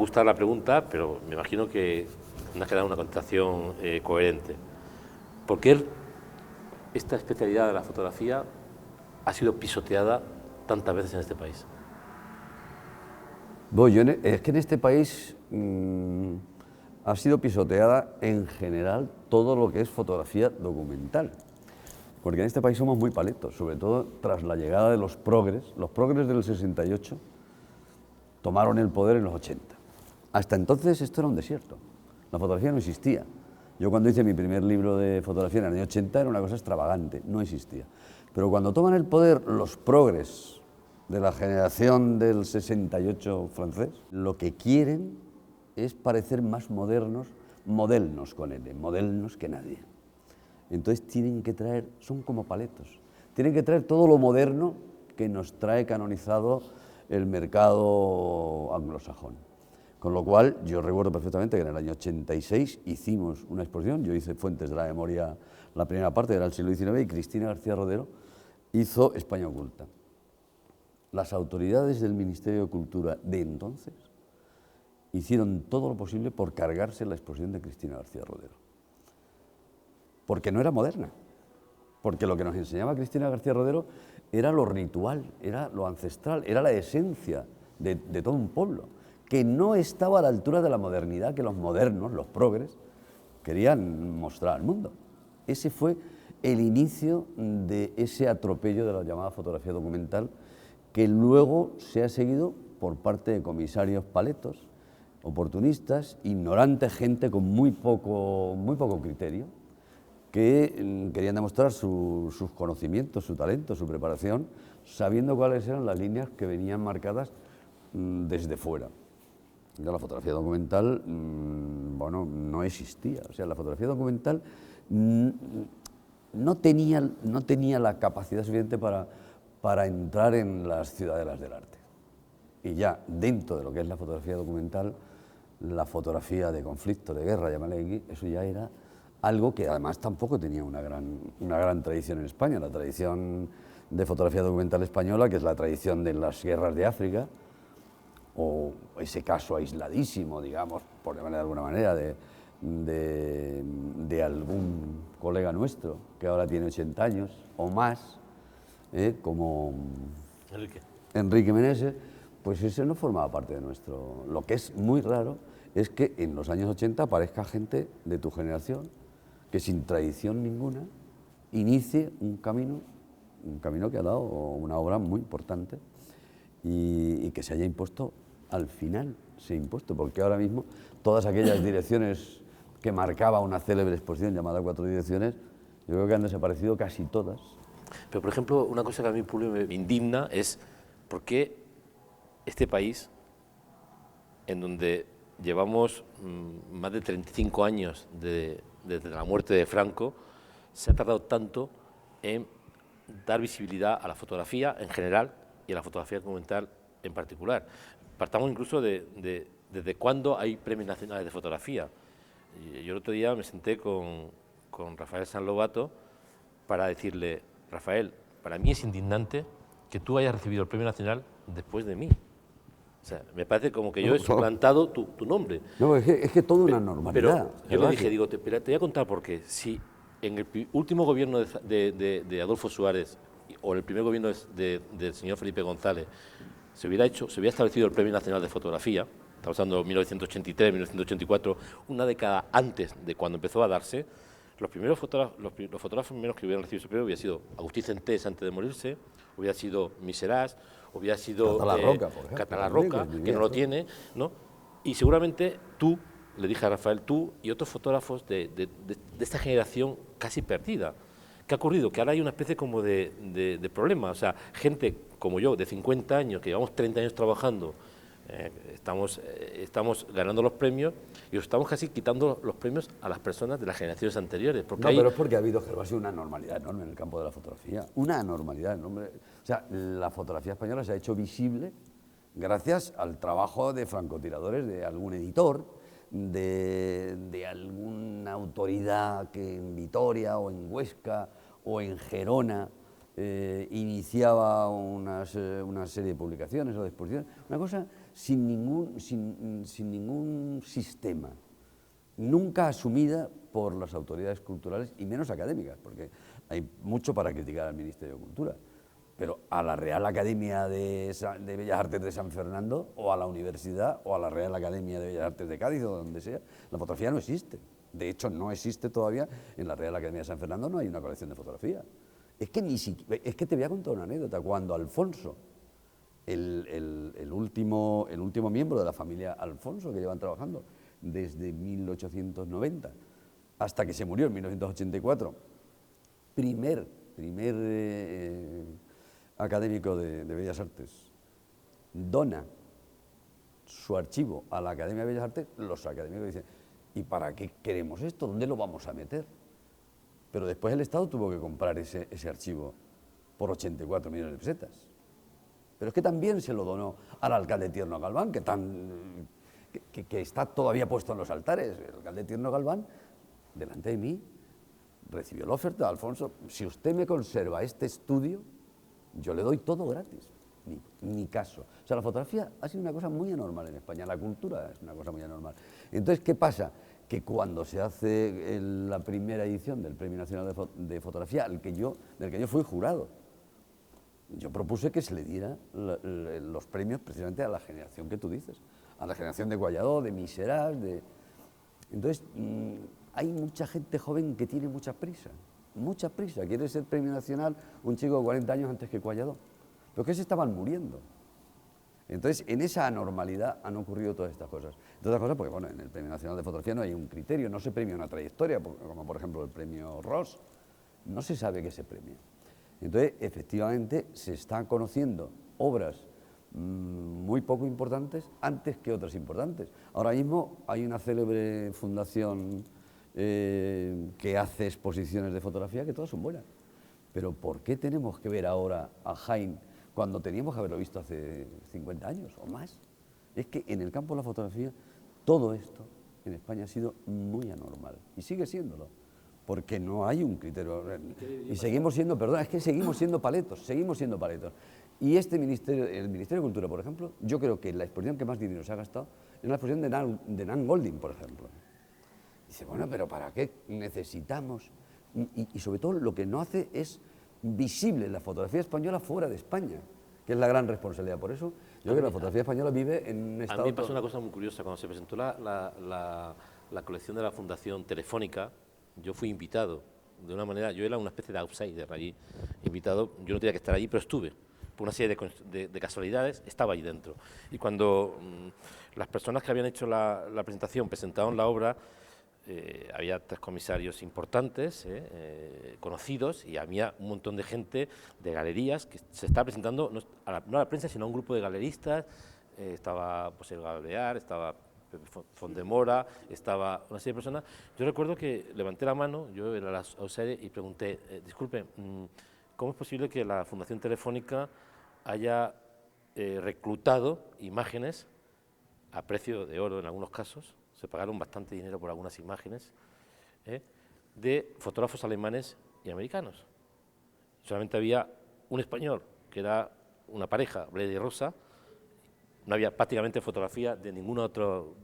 gustar la pregunta, pero me imagino que me has quedado una contestación coherente. ¿Por qué esta especialidad de la fotografía ha sido pisoteada tantas veces en este país? Bueno, es que en este país ha sido pisoteada en general todo lo que es fotografía documental. Porque en este país somos muy paletos, sobre todo tras la llegada de los progres. Los progres del 68 tomaron el poder en los 80. Hasta entonces esto era un desierto. La fotografía no existía. Yo cuando hice mi primer libro de fotografía en el año 80 era una cosa extravagante, no existía. Pero cuando toman el poder los progres de la generación del 68 francés, lo que quieren es parecer más modernos, modernos con L, modernos que nadie. Entonces tienen que traer, son como paletos, tienen que traer todo lo moderno que nos trae canonizado el mercado anglosajón. Con lo cual, yo recuerdo perfectamente que en el año 86 hicimos una exposición, yo hice Fuentes de la Memoria, la primera parte era el siglo XIX, y Cristina García Rodero hizo España Oculta. Las autoridades del Ministerio de Cultura de entonces hicieron todo lo posible por cargarse la exposición de Cristina García Rodero. Porque no era moderna, porque lo que nos enseñaba Cristina García Rodero era lo ritual, era lo ancestral, era la esencia de todo un pueblo, que no estaba a la altura de la modernidad que los modernos, los progres, querían mostrar al mundo. Ese fue el inicio de ese atropello de la llamada fotografía documental, que luego se ha seguido por parte de comisarios paletos, oportunistas, ignorantes, gente con muy poco criterio, que querían demostrar sus conocimientos, su talento, su preparación, sabiendo cuáles eran las líneas que venían marcadas desde fuera. Ya la fotografía documental, bueno, no existía. O sea, la fotografía documental no tenía la capacidad suficiente para entrar en las ciudadelas del arte. Y ya dentro de lo que es la fotografía documental, la fotografía de conflicto, de guerra, llámale aquí, eso ya era algo que además tampoco tenía una gran tradición en España. La tradición de fotografía documental española, que es la tradición de las guerras de África, o ese caso aisladísimo, digamos, por llamarle de alguna manera, de algún colega nuestro que ahora tiene 80 años o más, como Enrique Meneses, pues ese no formaba parte de nuestro. Lo que es muy raro es que en los años 80 aparezca gente de tu generación que sin tradición ninguna inicie un camino que ha dado una obra muy importante y que se haya impuesto, al final se ha impuesto, porque ahora mismo todas aquellas direcciones que marcaba una célebre exposición llamada Cuatro Direcciones, yo creo que han desaparecido casi todas. Pero, por ejemplo, una cosa que a mí me indigna es por qué este país, en donde llevamos más de 35 años desde la muerte de Franco, se ha tardado tanto en dar visibilidad a la fotografía en general y a la fotografía documental en particular. Partamos incluso desde cuándo hay premios nacionales de fotografía. Yo el otro día me senté con Rafael San Lobato para decirle: Rafael, para mí es indignante que tú hayas recibido el premio nacional después de mí. O sea, me parece como que yo he suplantado tu nombre. No, es que toda una normalidad. Pero yo le dije, digo, te voy a contar por qué. Si en el último gobierno de Adolfo Suárez o en el primer gobierno del señor Felipe González se hubiera establecido el Premio Nacional de Fotografía, estamos hablando de 1983, 1984, una década antes de cuando empezó a darse, los fotógrafos primeros que hubieran recibido ese premio hubiera sido Agustín Centés antes de morirse, hubiera sido Miserás, hubiera sido Catalarroca, que no lo tiene, ¿no? Y seguramente tú, le dije a Rafael, tú y otros fotógrafos de esta generación casi perdida. ¿Qué ha ocurrido? Que ahora hay una especie como de problema. O sea, gente como yo, de 50 años, que llevamos 30 años trabajando, estamos ganando los premios y os estamos casi quitando los premios a las personas de las generaciones anteriores. No, pero es porque ha habido, Gervasio, una normalidad enorme en el campo de la fotografía. Una anormalidad enorme. O sea, la fotografía española se ha hecho visible gracias al trabajo de francotiradores, de algún editor, de alguna autoridad que en Vitoria o en Huesca o en Gerona iniciaba una serie de publicaciones o de exposiciones, una cosa sin ningún sistema, nunca asumida por las autoridades culturales y menos académicas, porque hay mucho para criticar al Ministerio de Cultura, pero a la Real Academia de Bellas Artes de San Fernando o a la Universidad o a la Real Academia de Bellas Artes de Cádiz o donde sea, la fotografía no existe. De hecho, no existe todavía, en la Real Academia de San Fernando no hay una colección de fotografía. Es que te voy a contar una anécdota. Cuando Alfonso, el último miembro de la familia Alfonso, que llevan trabajando desde 1890 hasta que se murió en 1984, primer académico de Bellas Artes, dona su archivo a la Academia de Bellas Artes, los académicos dicen, ¿y para qué queremos esto? ¿Dónde lo vamos a meter? Pero después el Estado tuvo que comprar ese archivo por 84 millones de pesetas. Pero es que también se lo donó al alcalde Tierno Galván, que está todavía puesto en los altares. El alcalde Tierno Galván, delante de mí, recibió la oferta de Alfonso: si usted me conserva este estudio, yo le doy todo gratis. Ni caso. O sea, la fotografía ha sido una cosa muy anormal en España, la cultura es una cosa muy anormal. Entonces, ¿qué pasa? Que cuando se hace la primera edición del Premio Nacional de Fotografía, del que yo fui jurado, yo propuse que se le diera los premios precisamente a la generación que tú dices, a la generación de Gualladó, de Miserás, Entonces, hay mucha gente joven que tiene mucha prisa, quiere ser Premio Nacional un chico de 40 años antes que Gualladó, pero que se estaban muriendo. Entonces, en esa anormalidad han ocurrido todas estas cosas. Todas estas cosas porque, bueno, en el Premio Nacional de Fotografía no hay un criterio, no se premia una trayectoria, como por ejemplo el Premio Ross, no se sabe qué se premia. Entonces, efectivamente, se están conociendo obras muy poco importantes antes que otras importantes. Ahora mismo hay una célebre fundación que hace exposiciones de fotografía que todas son buenas. Pero ¿por qué tenemos que ver ahora a Jaén cuando teníamos que haberlo visto hace 50 años o más? Es que en el campo de la fotografía todo esto en España ha sido muy anormal y sigue siéndolo, porque no hay un criterio. Y seguimos siendo, seguimos siendo paletos. Y el Ministerio de Cultura, por ejemplo, yo creo que la exposición que más dinero se ha gastado es la exposición de Nan Goldin, por ejemplo. Dice, bueno, pero ¿para qué necesitamos? Y sobre todo lo que no hace es visible la fotografía española fuera de España, que es la gran responsabilidad. Por eso yo creo que la fotografía española vive en un estado... A mí me pasó una cosa muy curiosa. Cuando se presentó la colección de la Fundación Telefónica, yo fui invitado, de una manera, yo era una especie de outsider allí, invitado, yo no tenía que estar allí, pero estuve. Por una serie de casualidades, estaba allí dentro. Y cuando las personas que habían hecho la presentación presentaron la obra, había 3 comisarios importantes, conocidos, y había un montón de gente de galerías que se estaba presentando, no a la prensa, sino a un grupo de galeristas. Estaba pues, el Galear, estaba Fondemora, estaba una serie de personas. Yo recuerdo que levanté la mano, yo era la outsider, y pregunté, disculpe, ¿cómo es posible que la Fundación Telefónica haya reclutado imágenes a precio de oro en algunos casos? Se pagaron bastante dinero por algunas imágenes de fotógrafos alemanes y americanos. Solamente había un español, que era una pareja, Bleda y Rosa. No había prácticamente fotografía de ningún otro.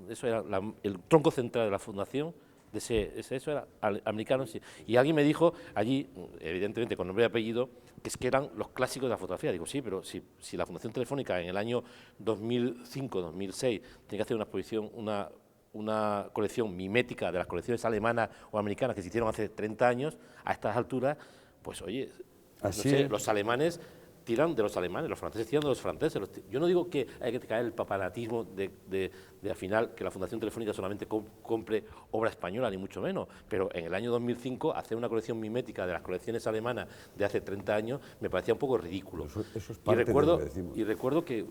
Eso era el tronco central de la fundación, eso era americano. Y alguien me dijo allí, evidentemente con nombre y apellido, que eran los clásicos de la fotografía. Digo, sí, pero si la Fundación Telefónica en el año 2005-2006 tiene que hacer una exposición, una colección mimética de las colecciones alemanas o americanas que se hicieron hace 30 años, a estas alturas, pues oye, no sé, los alemanes tiran de los alemanes, los franceses tiran de los franceses. Yo no digo que hay que caer el papanatismo de al final que la Fundación Telefónica solamente compre obra española, ni mucho menos, pero en el año 2005 hacer una colección mimética de las colecciones alemanas de hace 30 años me parecía un poco ridículo. Eso es parte de lo que decimos. Y recuerdo que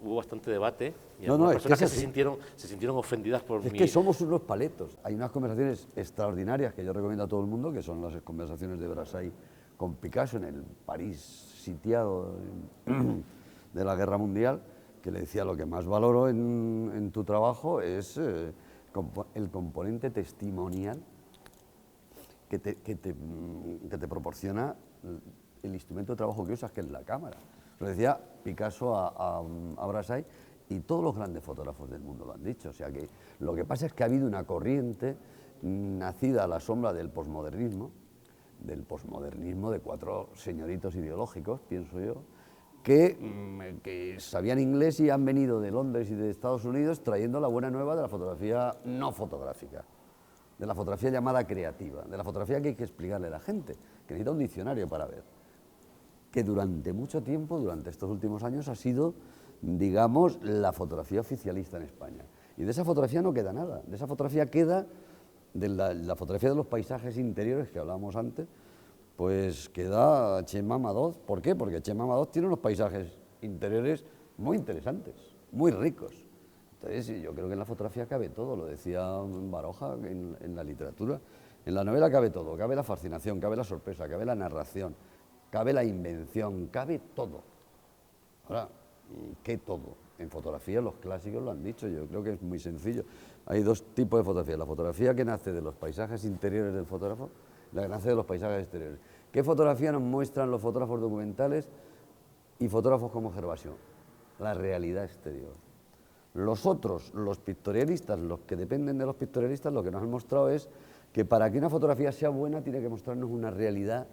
hubo bastante debate y algunas personas que se sintieron ofendidas por Es que somos unos paletos. Hay unas conversaciones extraordinarias que yo recomiendo a todo el mundo, que son las conversaciones de Brassai con Picasso en el París sitiado de la Guerra Mundial, que le decía: lo que más valoro en tu trabajo es el componente testimonial que te proporciona el instrumento de trabajo que usas, que es la cámara. Lo decía Picasso a Brassai, y todos los grandes fotógrafos del mundo lo han dicho. O sea que lo que pasa es que ha habido una corriente nacida a la sombra del posmodernismo de 4 señoritos ideológicos, pienso yo, que sabían inglés y han venido de Londres y de Estados Unidos trayendo la buena nueva de la fotografía no fotográfica, de la fotografía llamada creativa, de la fotografía que hay que explicarle a la gente, que necesita un diccionario para ver, que durante mucho tiempo, durante estos últimos años, ha sido, digamos, la fotografía oficialista en España. Y de esa fotografía no queda nada, de esa fotografía queda, de la fotografía de los paisajes interiores que hablábamos antes, pues queda Chema Madoz. ¿Por qué? Porque Chema Madoz tiene unos paisajes interiores muy interesantes, muy ricos. Entonces yo creo que en la fotografía cabe todo, lo decía Baroja en la literatura. En la novela cabe todo, cabe la fascinación, cabe la sorpresa, cabe la narración, cabe la invención, cabe todo. Ahora, ¿qué todo? En fotografía los clásicos lo han dicho, yo creo que es muy sencillo. Hay 2 tipos de fotografía, la fotografía que nace de los paisajes interiores del fotógrafo, la que nace de los paisajes exteriores. ¿Qué fotografía nos muestran los fotógrafos documentales y fotógrafos como Gervasio? La realidad exterior. Los otros, los pictorialistas, los que dependen de los pictorialistas, lo que nos han mostrado es que para que una fotografía sea buena tiene que mostrarnos una realidad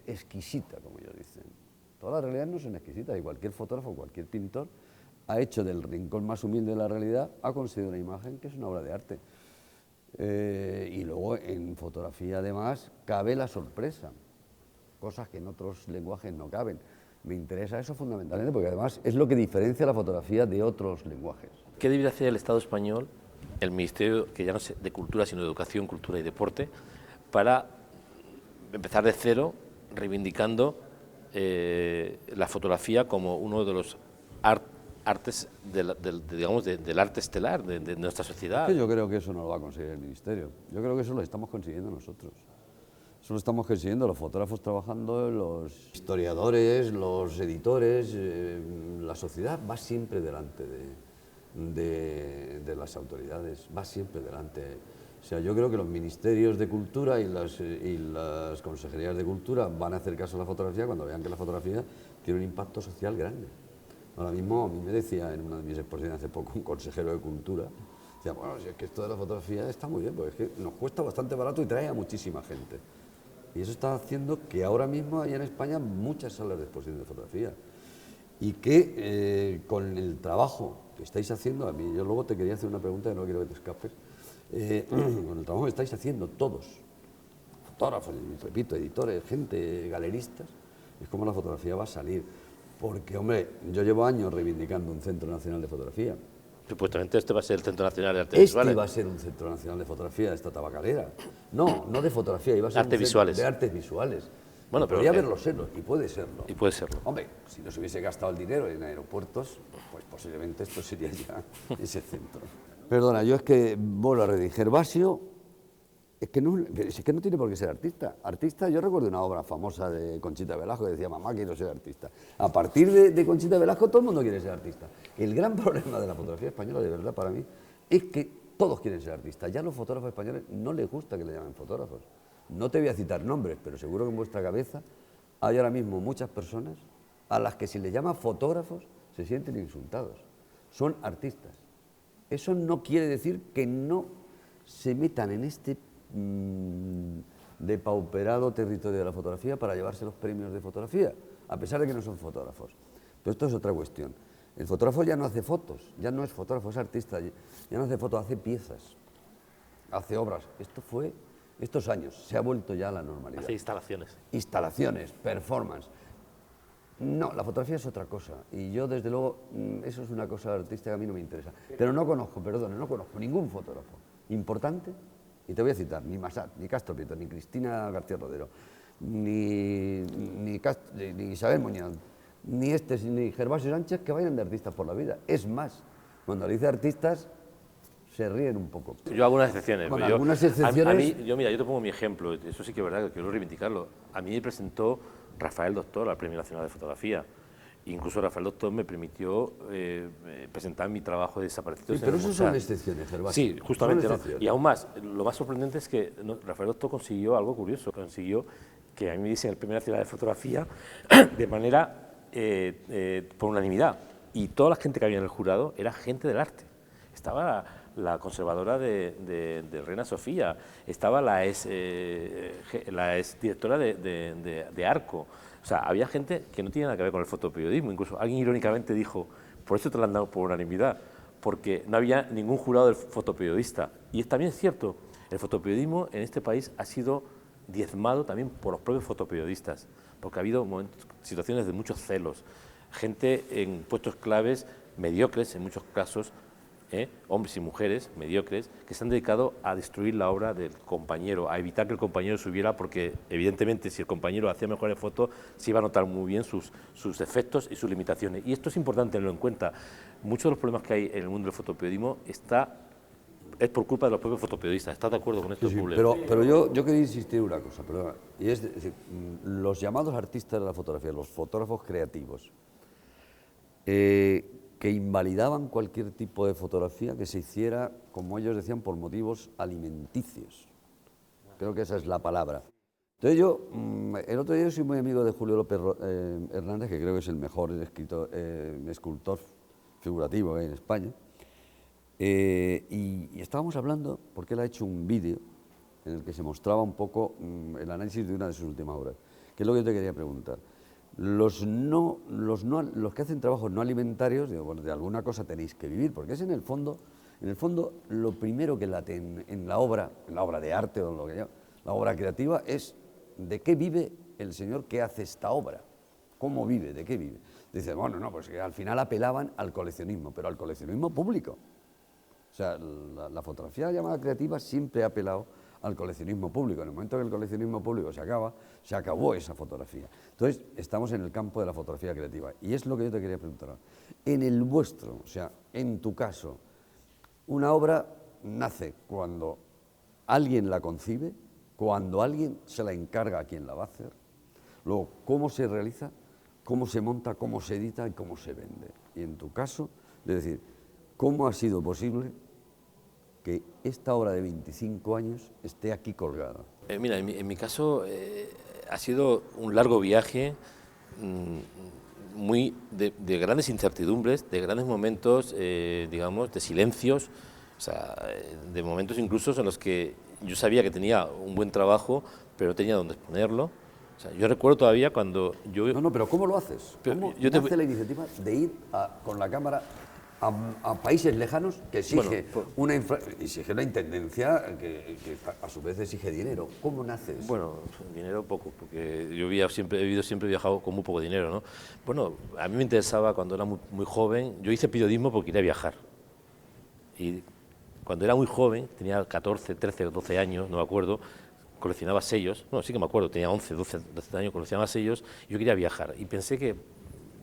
exquisita, como ellos dicen. Todas las realidades no son exquisitas y cualquier fotógrafo, cualquier pintor ha hecho del rincón más humilde de la realidad, ha conseguido una imagen que es una obra de arte. Y luego en fotografía además cabe la sorpresa, cosas que en otros lenguajes no caben. Me interesa eso fundamentalmente porque además es lo que diferencia la fotografía de otros lenguajes. ¿Qué debería hacer el Estado español, el Ministerio, que ya no es de Cultura, sino de Educación, Cultura y Deporte, para empezar de cero, reivindicando la fotografía como uno de los artes del arte estelar de nuestra sociedad? Yo creo que eso no lo va a conseguir el Ministerio. Yo creo que eso lo estamos consiguiendo nosotros. Eso lo estamos consiguiendo los fotógrafos trabajando, los historiadores, los editores. La sociedad va siempre delante de las autoridades, va siempre delante. O sea, yo creo que los ministerios de cultura y las consejerías de cultura van a hacer caso a la fotografía cuando vean que la fotografía tiene un impacto social grande. Ahora mismo a mí me decía en una de mis exposiciones hace poco un consejero de cultura, decía, bueno, si es que esto de la fotografía está muy bien, porque es que nos cuesta bastante barato y trae a muchísima gente. Y eso está haciendo que ahora mismo haya en España muchas salas de exposición de fotografía. Y que con el trabajo que estáis haciendo, a mí yo luego te quería hacer una pregunta que no quiero que te escapes, con el trabajo que estáis haciendo todos, fotógrafos, repito, editores, gente, galeristas, es como la fotografía va a salir. Porque, hombre, yo llevo años reivindicando un Centro Nacional de Fotografía. Supuestamente este va a ser el Centro Nacional de Artes Visuales. Este va a ser un Centro Nacional de Fotografía de esta tabacalera. No, no de fotografía, iba a ser Artes visuales. De artes visuales. Bueno, pero podría haberlo serlo, y puede serlo. Y puede serlo. Hombre, si no se hubiese gastado el dinero en aeropuertos, pues posiblemente esto sería ya ese centro. Perdona, yo es que vuelvo a redir. Gervasio es que no tiene por qué ser artista. Artista, yo recuerdo una obra famosa de Conchita Velasco que decía, mamá, quiero ser artista. A partir de Conchita Velasco todo el mundo quiere ser artista. El gran problema de la fotografía española, de verdad, para mí, es que todos quieren ser artistas. Ya a los fotógrafos españoles no les gusta que le llamen fotógrafos. No te voy a citar nombres, pero seguro que en vuestra cabeza hay ahora mismo muchas personas a las que si les llama fotógrafos se sienten insultados. Son artistas. Eso no quiere decir que no se metan en este depauperado territorio de la fotografía para llevarse los premios de fotografía, a pesar de que no son fotógrafos. Pero esto es otra cuestión. El fotógrafo ya no hace fotos, ya no es fotógrafo, es artista, ya no hace fotos, hace piezas, hace obras. Esto fue estos años, se ha vuelto ya a la normalidad. Hace instalaciones. Instalaciones, performance. No, la fotografía es otra cosa. Y yo, desde luego, eso es una cosa artística que a mí no me interesa. Pero no conozco ningún fotógrafo importante, y te voy a citar, ni Massat, ni Castro Prieto, ni Cristina García Rodero, ni Isabel Muñoz, ni Gervasio Sánchez, que vayan de artistas por la vida. Es más, cuando le dice artistas, se ríen un poco. Yo hago unas excepciones. Con algunas excepciones. A mí, yo te pongo mi ejemplo, eso sí que es verdad, que quiero reivindicarlo. A mí me presentó Rafael Doctor al Premio Nacional de Fotografía. Incluso Rafael Doctor me permitió presentar mi trabajo de Desaparecidos. Sí, pero eso son excepciones, Gervasio. Sí, justamente. ¿No? Y aún más, lo más sorprendente es que Rafael Doctor consiguió algo curioso, consiguió que a mí me dicen el Premio Nacional de Fotografía de manera por unanimidad. Y toda la gente que había en el jurado era gente del arte. Estaba la conservadora de Reina Sofía, estaba la ex directora de Arco. O sea, había gente que no tiene nada que ver con el fotoperiodismo. Incluso alguien irónicamente dijo, por eso te lo han dado por unanimidad, porque no había ningún jurado del fotoperiodista. Y también es cierto, el fotoperiodismo en este país ha sido diezmado también por los propios fotoperiodistas, porque ha habido situaciones de muchos celos, gente en puestos claves mediocres en muchos casos, hombres y mujeres mediocres, que se han dedicado a destruir la obra del compañero, a evitar que el compañero subiera, porque evidentemente si el compañero hacía mejores fotos se iba a notar muy bien sus defectos y sus limitaciones. Y esto es importante tenerlo en cuenta. Muchos de los problemas que hay en el mundo del fotoperiodismo es por culpa de los propios fotoperiodistas. ¿Estás de acuerdo con esto, Sí, Publio? pero yo quería insistir en una cosa, perdona, y es decir, los llamados artistas de la fotografía, los fotógrafos creativos, que invalidaban cualquier tipo de fotografía que se hiciera, como ellos decían, por motivos alimenticios. Creo que esa es la palabra. Entonces el otro día yo soy muy amigo de Julio López Hernández, que creo que es el mejor escultor figurativo que hay en España, y estábamos hablando, porque él ha hecho un vídeo en el que se mostraba un poco el análisis de una de sus últimas obras, que es lo que yo te quería preguntar. Los que hacen trabajos no alimentarios, digo, bueno, de alguna cosa tenéis que vivir, porque es en el fondo lo primero que late en la obra de arte o lo que llama, la obra creativa, es de qué vive el señor que hace esta obra, cómo vive, de qué vive. Dice, bueno, no, pues que al final apelaban al coleccionismo, pero al coleccionismo público. O sea, la fotografía llamada creativa siempre ha apelado al coleccionismo público. En el momento que el coleccionismo público se acabó esa fotografía. Entonces, estamos en el campo de la fotografía creativa. Y es lo que yo te quería preguntar ahora. En el vuestro, o sea, en tu caso, una obra nace cuando alguien la concibe, cuando alguien se la encarga a quien la va a hacer, luego cómo se realiza, cómo se monta, cómo se edita y cómo se vende. Y en tu caso, es decir, ¿cómo ha sido posible que esta obra de 25 años esté aquí colgada? Mira, en mi caso ha sido un largo viaje muy de grandes incertidumbres, de grandes momentos, digamos, de silencios, o sea, de momentos incluso en los que yo sabía que tenía un buen trabajo, pero no tenía dónde exponerlo. O sea, yo recuerdo todavía cuando yo... No, pero ¿cómo lo haces? ¿Cómo nace la iniciativa de ir con la cámara a países lejanos que exige exige una intendencia que a su vez exige dinero? ¿Cómo nace eso? Bueno, dinero poco, porque yo siempre he viajado con muy poco dinero, ¿no? Bueno, a mí me interesaba cuando era muy joven, yo hice periodismo porque quería viajar. Y cuando era muy joven, tenía 14, 13 o 12 años, no me acuerdo, coleccionaba sellos, no, sí que me acuerdo, tenía 11, 12 años, coleccionaba sellos, y yo quería viajar. Y pensé que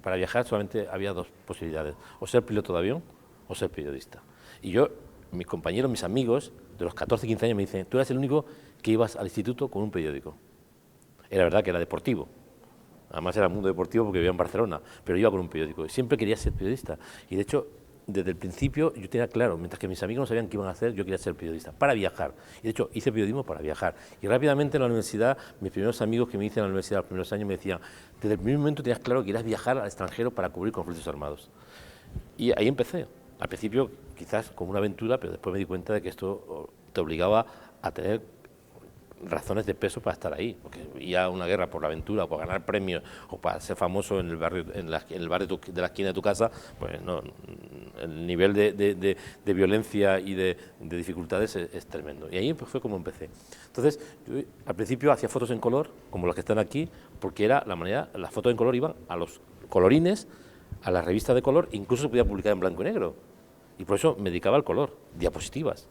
para viajar solamente había dos posibilidades, o ser piloto de avión o ser periodista. Y yo, mis compañeros, mis amigos, de los 14, 15 años me dicen, tú eras el único que ibas al instituto con un periódico. Era verdad que era deportivo, además era el mundo deportivo porque vivía en Barcelona, pero iba con un periódico y siempre quería ser periodista. Y de hecho, desde el principio yo tenía claro, mientras que mis amigos no sabían qué iban a hacer, yo quería ser periodista, para viajar. Y de hecho, hice periodismo para viajar. Y rápidamente en la universidad, mis primeros amigos que me hice en la universidad los primeros años me decían, desde el primer momento tenías claro que querías viajar al extranjero para cubrir conflictos armados. Y ahí empecé. Al principio quizás como una aventura, pero después me di cuenta de que esto te obligaba a tener razones de peso para estar ahí, porque ir a una guerra por la aventura, o por ganar premios, o para ser famoso en el barrio, en el barrio de la esquina de tu casa, pues no, el nivel de violencia y de dificultades es tremendo. Y ahí fue como empecé. Entonces, yo al principio hacía fotos en color, como las que están aquí, porque era la manera, las fotos en color iban a los colorines, a las revistas de color, incluso se podía publicar en blanco y negro. Y por eso me dedicaba al color, diapositivas.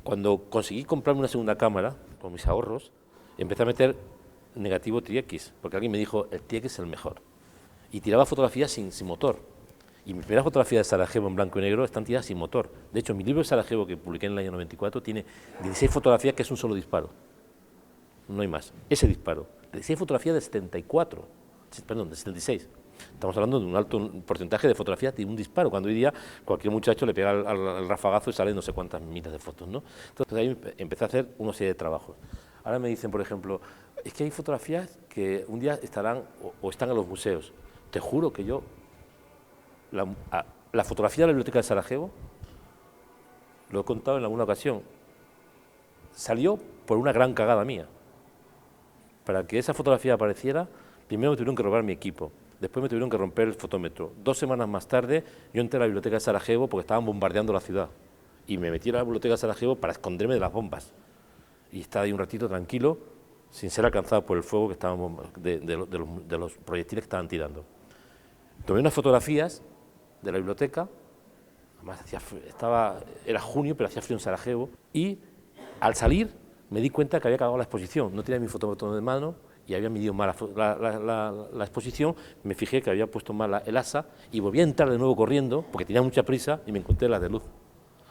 Cuando conseguí comprarme una segunda cámara, con mis ahorros, empecé a meter negativo TX, porque alguien me dijo, el TX es el mejor. Y tiraba fotografías sin motor. Y mis primeras fotografías de Sarajevo en blanco y negro están tiradas sin motor. De hecho, mi libro de Sarajevo, que publiqué en el año 94, tiene 16 fotografías que es un solo disparo. No hay más. Ese disparo. 16 fotografías de 74. Perdón, de 76. Estamos hablando de un alto porcentaje de fotografías de un disparo, cuando hoy día cualquier muchacho le pega al rafagazo y salen no sé cuántas miles de fotos, ¿no? Entonces ahí empecé a hacer una serie de trabajos. Ahora me dicen, por ejemplo, Es que hay fotografías que un día estarán o están en los museos. Te juro que yo, la fotografía de la Biblioteca de Sarajevo, lo he contado en alguna ocasión, salió por una gran cagada mía. Para que esa fotografía apareciera, primero me tuvieron que robar mi equipo, después me tuvieron que romper el fotómetro. 2 semanas más tarde, yo entré a la Biblioteca de Sarajevo porque estaban bombardeando la ciudad. Y me metí a la Biblioteca de Sarajevo para esconderme de las bombas. Y estaba ahí un ratito tranquilo, sin ser alcanzado por el fuego que estábamos, de los proyectiles que estaban tirando. Tomé unas fotografías de la biblioteca, además era junio, pero hacía frío en Sarajevo, y al salir me di cuenta que había cagado la exposición, no tenía mi fotómetro de mano y había medido mal la exposición, me fijé que había puesto mal el asa y volví a entrar de nuevo corriendo porque tenía mucha prisa y me encontré las de luz.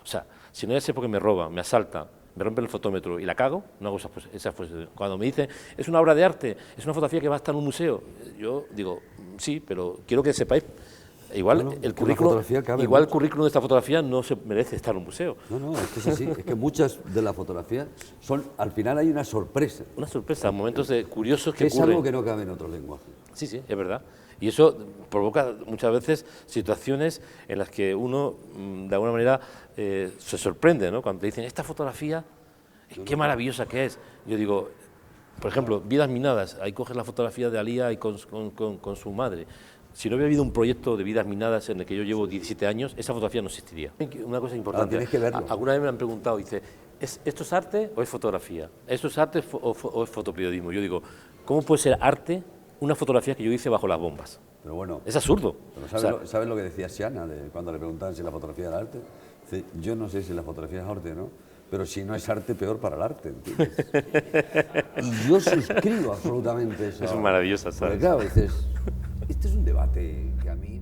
O sea, si no ya sé porque me roba, me asalta, me rompe el fotómetro y la cago, no hago esa exposición. Cuando me dicen, es una obra de arte, es una fotografía que va a estar en un museo, yo digo, sí, pero quiero que sepáis, igual Bueno, el currículum de esta fotografía no se merece estar en un museo. No, es que es así, es que muchas de las fotografías son, al final hay una sorpresa. Una sorpresa, momentos curiosos que es ocurren. algo que no cabe en otro lenguaje. Sí, es verdad. Y eso provoca muchas veces situaciones en las que uno, de alguna manera, se sorprende, ¿no? Cuando te dicen, esta fotografía, qué maravillosa que es. Yo digo, por ejemplo, Vidas Minadas, ahí coges la fotografía de Alía y con su madre. Si no hubiera habido un proyecto de Vidas Minadas en el que yo llevo 17 años, esa fotografía no existiría. Una cosa importante, tienes que verlo. Alguna vez me han preguntado, dice, ¿esto es arte o es fotografía? ¿Esto es arte o es fotoperiodismo? Yo digo, ¿cómo puede ser arte una fotografía que yo hice bajo las bombas? Pero bueno, es absurdo. Pero ¿sabes lo que decía Siana cuando le preguntaban si la fotografía era arte? Dice, yo no sé si la fotografía es arte o no, pero si no es arte, peor para el arte, ¿entiendes? Y yo suscribo absolutamente eso. Es maravillosa, ¿sabes? Porque claro, dices, este es un debate que a mí